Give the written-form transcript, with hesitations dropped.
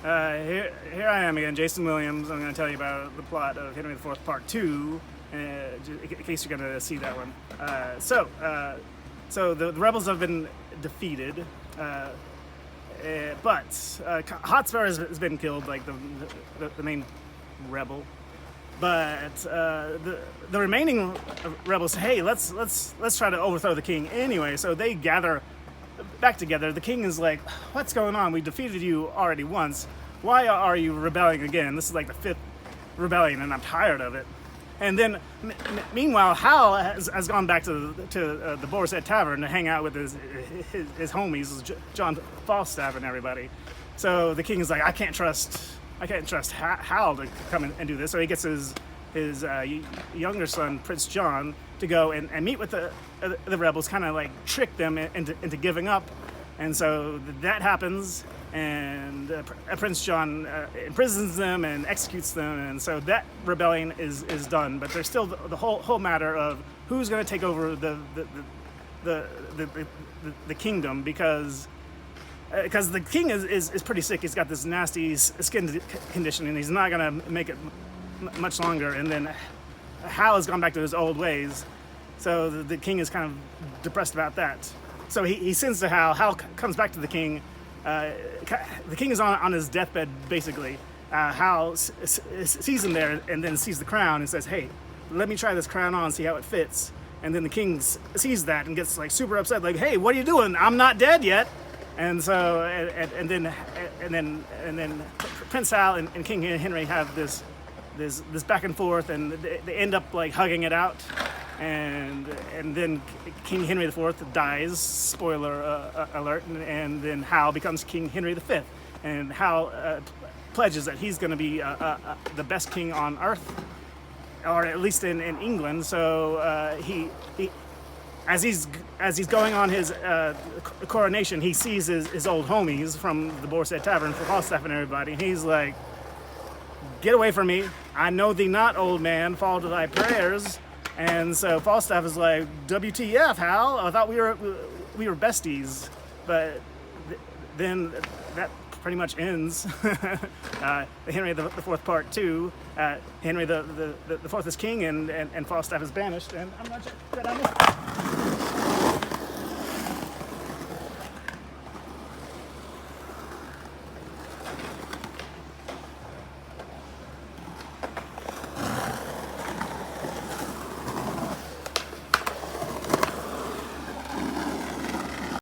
Here I am again, Jason Williams. I'm going to tell you about the plot of Henry IV Part 2, in case you're going to see that one. So the rebels have been defeated, but Hotspur has been killed, like the main rebel. But the remaining rebels say, hey, let's try to overthrow the king anyway. So they gather back together. The king is like, what's going on? We defeated you already once. Why are you rebelling again? This is like the 5th rebellion, and I'm tired of it. And then, meanwhile, Hal has gone back to the Boar's Head Tavern to hang out with his homies, John Falstaff and everybody. So the king is like, I can't trust Hal to come and do this. So he gets his younger son, Prince John, to go and meet with the rebels, kind of like trick them into giving up. And so that happens, and Prince John imprisons them and executes them, and so that rebellion is done. But there's still the whole matter of who's going to take over the kingdom, because the king is pretty sick. He's got this nasty skin condition, and he's not going to make it much longer. And then Hal has gone back to his old ways, so the king is kind of depressed about that. So he sends to Hal. Hal comes back to the king. The king is on his deathbed, basically. Hal sees him there and then sees the crown and says, hey, let me try this crown on, see how it fits. And then the king sees that and gets like super upset, like, hey, what are you doing? I'm not dead yet. And so, and then Prince Hal and King Henry have this back and forth, and they end up like hugging it out. And then King Henry IV dies, spoiler alert, and then Hal becomes King Henry V. And Hal pledges that he's going to be the best king on earth, or at least in England. So he as he's going on his coronation, he sees his old homies from the Boar's Head Tavern, for Falstaff and everybody, and he's like, get away from me, I know thee not, old man, fall to thy prayers. And so Falstaff is like, WTF, Hal? I thought we were besties. But then that pretty much ends Henry the Fourth Part 2. Henry the Fourth is king, and Falstaff is banished. And I'm not sure that I missed.